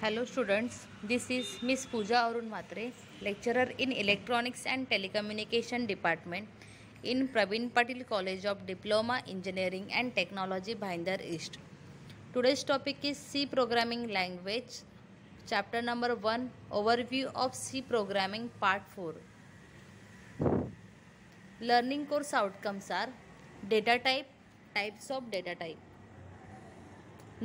Hello students, this is Miss Pooja Arun Matre, lecturer in Electronics and Telecommunication Department in Praveen Patil College of Diploma Engineering and Technology, Bhayandar East. Today's topic is C Programming Language, Chapter number 1, Overview of C Programming, Part 4. Learning course outcomes are data type, types of data type.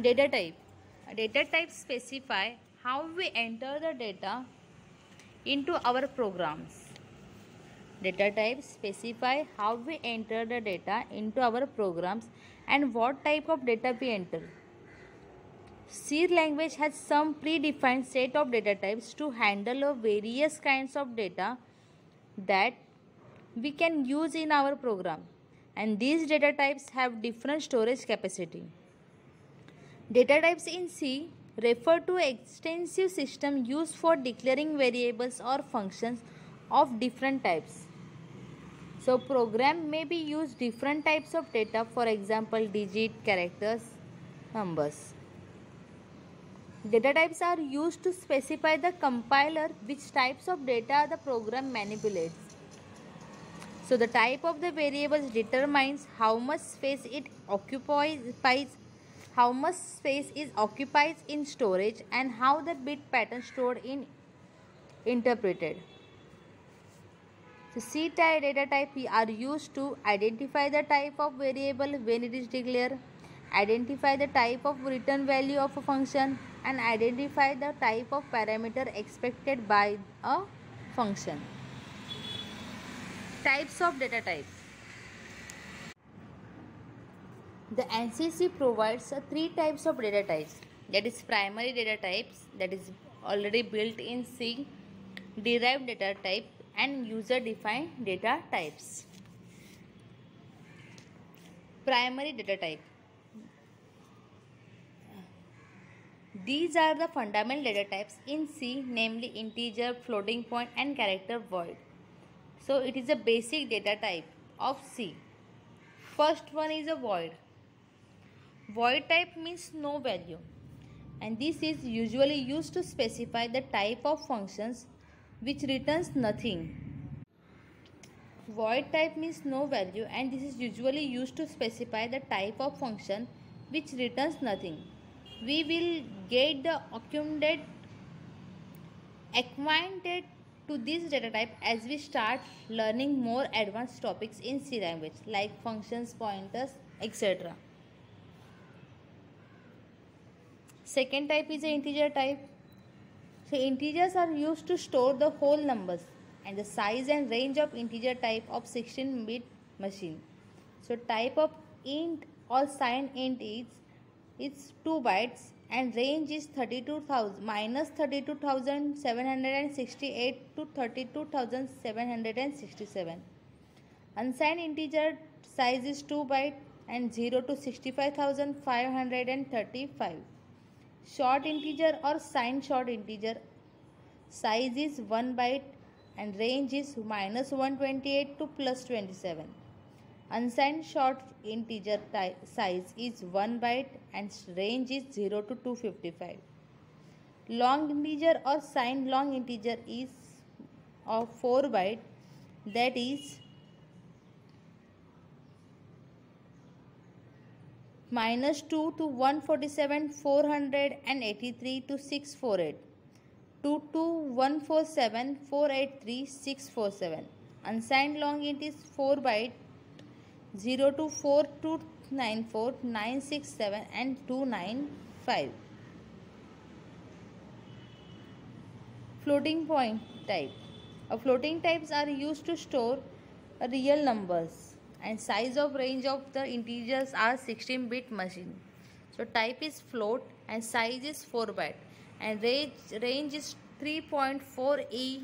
Data type. Data types specify how we enter the data into our programs. Data types specify how we enter the data into our programs and what type of data we enter. C language has some predefined set of data types to handle various kinds of data that we can use in our program, and these data types have different storage capacity. Data types in C refer to extensive system used for declaring variables or functions of different types. So program may be used different types of data, for example digit, characters, numbers. Data types are used to specify the compiler which types of data the program manipulates. So the type of the variables determines how much space it occupies, how much space is occupied in storage, and how the bit pattern stored in interpreted. So C type data type are used to identify the type of variable when it is declared, identify the type of return value of a function, and identify the type of parameter expected by a function. Types of data types. The ANSYS provides three types of data types, that is primary data types, that is already built in C, derived data type, and user defined data types. Primary data type. These are the fundamental data types in C, namely integer, floating point, and character void. So it is a basic data type of C. First one is a void. Void type means no value, and this is usually used to specify the type of functions which returns nothing. Void type means no value, and this is usually used to specify the type of function which returns nothing. We will get the acquainted to this data type as we start learning more advanced topics in C language like functions, pointers, etc. Second type is an integer type. So integers are used to store the whole numbers, and the size and range of integer type of 16-bit machine. So type of int or signed int is 2 bytes, and range is 32,000 minus 32,768 to 32,767. Unsigned integer size is 2 byte and 0 to 65,535. Short integer or signed short integer size is 1 byte and range is minus 128 to plus 27. Unsigned short integer size is 1 byte and range is 0 to 255. Long integer or signed long integer is of 4 byte, that is minus 2 to 147, 483 to 648, 2 to 147, 483, 647. Unsigned long int is 4 byte, 0 to 4294, 967 and 295. Floating point type. Floating types are used to store real numbers, and size of range of the integers are 16-bit machine. So type is float and size is 4 byte and range is 3.4 e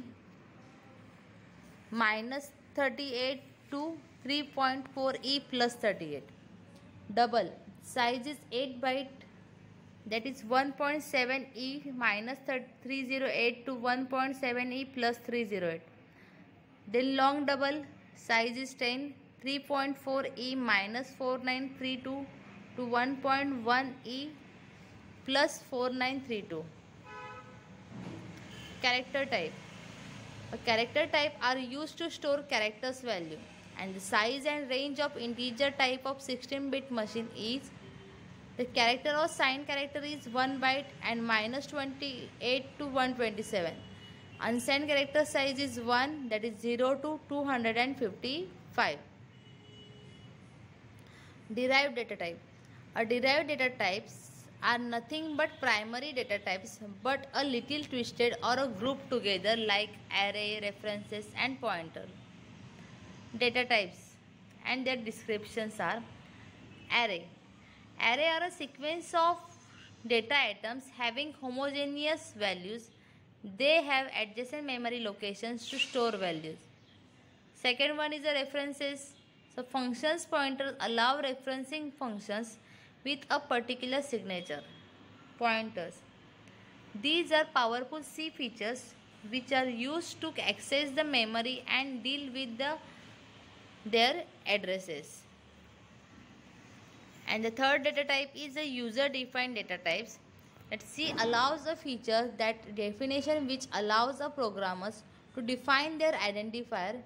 minus 38 to 3.4 e plus 38. Double size is 8 byte, that is 1.7 e minus 308 to 1.7 e plus 308. Then long double size is 10, 3.4 e minus 4932 to 1.1 e plus 4932. Character type. A character type are used to store characters value, and the size and range of integer type of 16-bit machine is the character or signed character is 1 byte and minus 28 to 127. Unsigned character size is 1, that is 0 to 255. Derived data type. A derived data types are nothing but primary data types, but a little twisted or a grouped together like array, references and pointer. Data types and their descriptions are: array. Array are a sequence of data items having homogeneous values. They have adjacent memory locations to store values. Second one is a references. So functions pointers allow referencing functions with a particular signature. Pointers. These are powerful C features which are used to access the memory and deal with their addresses. And the third data type is a user-defined data types. That C allows a feature, that definition which allows a programmers to define their identifier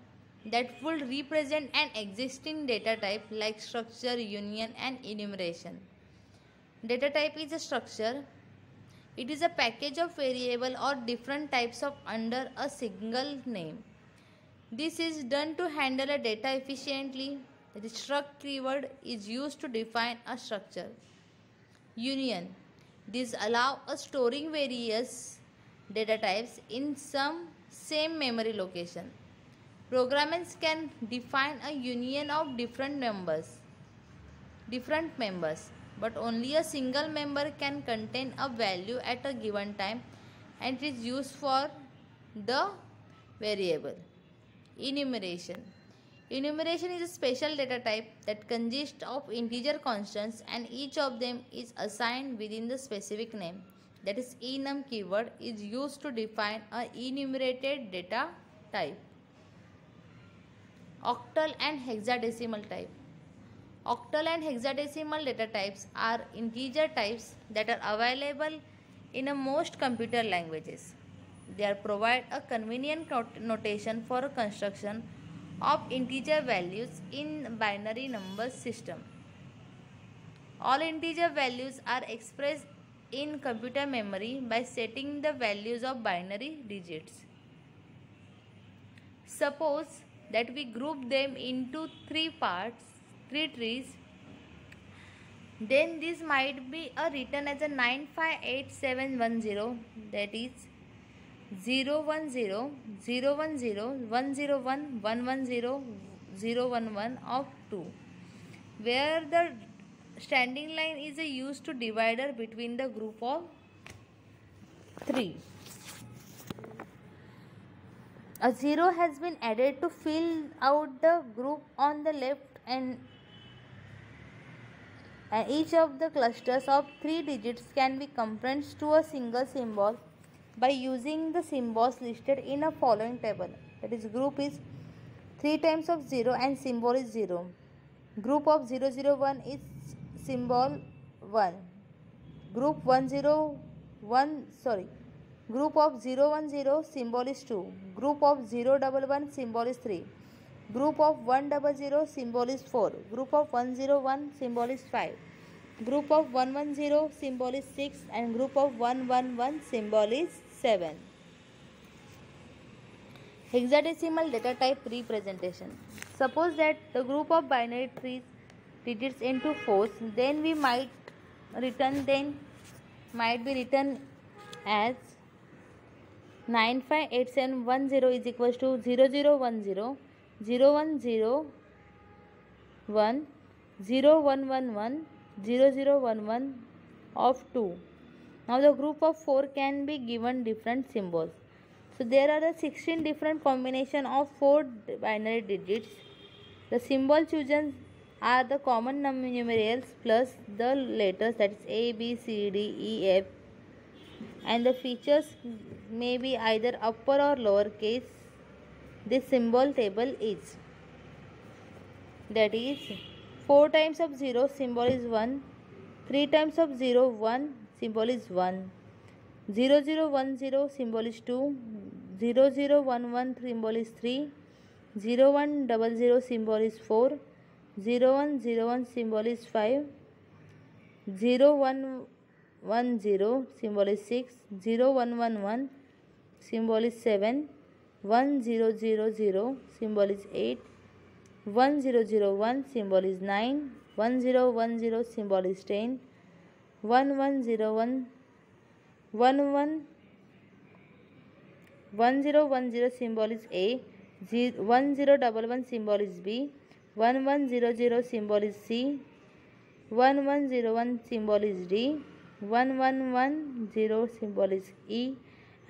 that will represent an existing data type like structure, union and enumeration. Data type is a structure. It is a package of variable or different types of under a single name. This is done to handle a data efficiently. The struct keyword is used to define a structure. Union. These allow a storing various data types in some same memory location. Programmers can define a union of different members, but only a single member can contain a value at a given time, and it is used for the variable. Enumeration. Enumeration is a special data type that consists of integer constants, and each of them is assigned within the specific name. That is, enum keyword is used to define a enumerated data type. Octal and hexadecimal type. Octal and hexadecimal data types are integer types that are available in most computer languages. They provide a convenient notation for a construction of integer values in binary number system. All integer values are expressed in computer memory by setting the values of binary digits. Suppose that we group them into three trees, then this might be written as a 958710, that is 010 010 101 110 011 of 2, where the standing line is used to divider between the group of 3. A 0 has been added to fill out the group on the left, and each of the clusters of 3 digits can be compressed to a single symbol by using the symbols listed in a following table. That is, group is 3 times of 0 and symbol is 0. Group of 001 is symbol 1. Group Group of 010 symbol is 2. Group of 011 symbol is 3. Group of 100 symbol is 4. Group of 101 symbol is 5. Group of 110 symbol is 6, and group of 111 symbol is 7. Hexadecimal data type representation. Suppose that the group of binary trees digits into 4s, then we might be written as 958710 is equals to 0010 0101 0111 0011 of 2. Now the group of 4 can be given different symbols. So there are 16 different combination of 4 binary digits. The symbol chosen are the common numerals plus the letters, that is A, B, C, D, E, F, and the features may be either upper or lower case. This symbol table is, that is, 4 times of 0 symbol is 1, 3 times of 0 1 symbol is 1, 0010 symbol is 2, 0011 symbol is 3, 0100 symbol is 4, 0101 symbol is 5, 0110 symbol is 6, 0111 symbol is 7, 1000 symbol is 8, 1001 symbol is 9, 1010 symbol is 10, 1101 1010 symbol is A, 1011 symbol is B, 1100 symbol is C, 1101 symbol is D, 1110 symbol is E,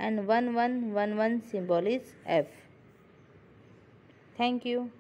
and 1111 symbol is F. Thank you.